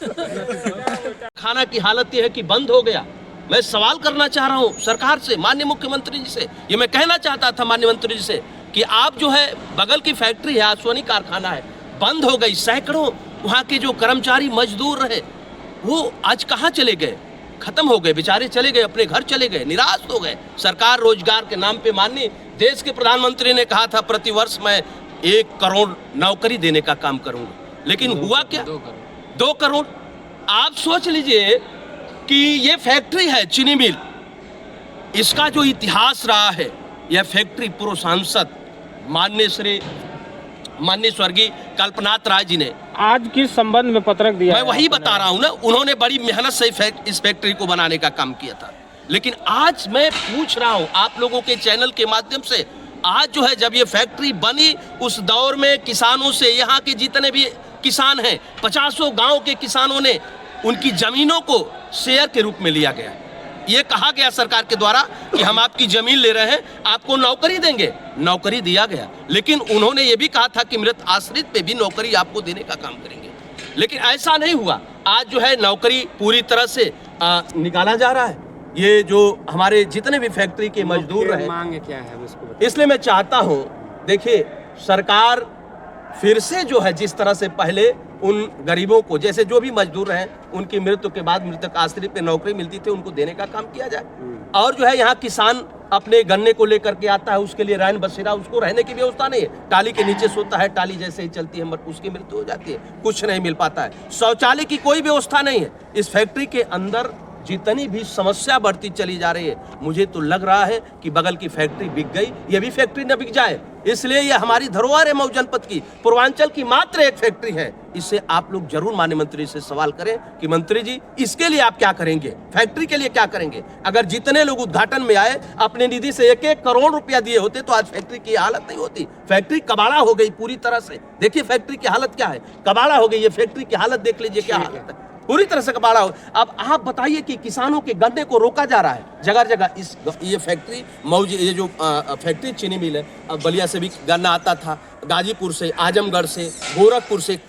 खाना की हालत यह है कि बंद हो गया। मैं सवाल करना चाह रहा हूँ सरकार से, माननीय मुख्यमंत्री जी से। ये मैं कहना चाहता था माननीय मंत्री जी से कि आप जो है बगल की फैक्ट्री है, आसवानी कारखाना है, बंद हो गई। सैकड़ों वहाँ के जो कर्मचारी मजदूर रहे वो आज कहाँ चले गए? खत्म हो गए, बेचारे चले गए, अपने घर चले गए, निराश हो गए। सरकार रोजगार के नाम पे, माननीय देश के प्रधानमंत्री ने कहा था प्रतिवर्ष मैं 1 करोड़ नौकरी देने का काम करूंगा, लेकिन हुआ क्या? 2 करोड़। आप सोच लीजिए कि ये फैक्ट्री है चीनी मिल, इसका जो इतिहास रहा है, यह फैक्ट्री पूर्व सांसद माननीय स्वर्गीय कल्पनाथ राय जी ने आज किस संबंध में पत्रक दिया? मैं वही बता रहा हूं ना, उन्होंने बड़ी मेहनत से इस फैक्ट्री को बनाने का काम किया था। लेकिन आज मैं पूछ रहा हूं आप लोगों के चैनल के माध्यम से, आज जो है जब ये फैक्ट्री बनी उस दौर में किसानों से, यहाँ के जितने भी किसान हैं 50 गांव के किसानों ने उनकी जमीनों को शेयर के रूप में लिया गया। ये कहा गया सरकार के द्वारा कि हम आपकी जमीन ले रहे हैं, आपको नौकरी देंगे, नौकरी दिया गया। लेकिन उन्होंने ये भी कहा था कि मृत आश्रित पे भी नौकरी आपको देने का काम करेंगे, लेकिन ऐसा नहीं हुआ। आज जो है नौकरी पूरी तरह से निकाला जा रहा है। ये जो हमारे जितने भी फैक्ट्री के मजदूर रहे, मांग क्या है उसको बताइए। इसलिए मैं चाहता हूं, देखिए सरकार फिर से जो है जिस तरह से पहले उन गरीबों को, जैसे जो भी मजदूर हैं उनकी मृत्यु के बाद मृतक आश्रित पे नौकरी मिलती थी, उनको देने का काम किया जाए। और जो है यहाँ किसान अपने गन्ने को लेकर के आता है, उसके लिए रैन बसेरा, उसको रहने की व्यवस्था नहीं है, टाली के नीचे सोता है, टाली जैसे ही चलती है उसकी मृत्यु हो जाती है, कुछ नहीं मिल पाता है। शौचालय की कोई व्यवस्था नहीं है। इस फैक्ट्री के अंदर जितनी भी समस्या बढ़ती चली जा रही है, मुझे तो लग रहा है कि बगल की फैक्ट्री बिक गई, ये भी फैक्ट्री न बिक जाए। इसलिए ये हमारी धरोहर है मऊ जनपद की, पूर्वांचल की मात्र एक फैक्ट्री है। इससे आप लोग जरूर माननीय मंत्री से सवाल करें कि मंत्री जी इसके लिए आप क्या करेंगे, फैक्ट्री के लिए क्या करेंगे। अगर जितने लोग उद्घाटन में आए अपने निधि से 1-1 करोड़ रुपया दिए होते तो आज फैक्ट्री की हालत नहीं होती। फैक्ट्री कबाड़ा हो गई पूरी तरह से। देखिए फैक्ट्री की हालत क्या है, कबाड़ा हो गई। ये फैक्ट्री की हालत देख लीजिए क्या हालत है, पूरी तरह से कबाड़ा हो। अब आप बताइए कि किसानों के गन्ने को रोका जा रहा है जगह जगह। ये फैक्ट्री ये जो फैक्ट्री चीनी मिल है, अब बलिया से भी गन्ना आता था, गाजीपुर से, आजमगढ़ से, गोरखपुर से,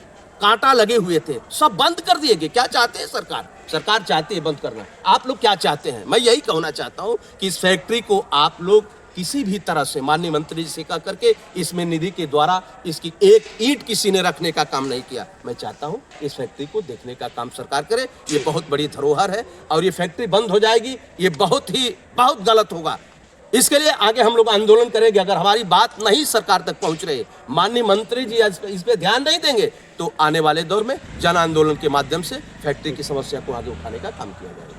कांटा लगे हुए थे, सब बंद कर दिए गए। क्या चाहते हैं सरकार? सरकार चाहती है बंद करना। आप लोग क्या चाहते हैं? मैं यही कहना चाहता हूँ कि इस फैक्ट्री को आप लोग किसी भी तरह से माननीय मंत्री जी से कह करके इसमें निधि के द्वारा इसकी एक ईंट किसी ने रखने का काम नहीं किया। मैं चाहता हूं इस फैक्ट्री को देखने का काम सरकार करे। ये बहुत बड़ी धरोहर है और ये फैक्ट्री बंद हो जाएगी, ये बहुत गलत होगा। इसके लिए आगे हम लोग आंदोलन करेंगे। अगर हमारी बात नहीं सरकार तक पहुंच रही, माननीय मंत्री जी इस पे ध्यान नहीं देंगे, तो आने वाले दौर में जन आंदोलन के माध्यम से फैक्ट्री की समस्या को आगे उठाने का काम किया जाएगा।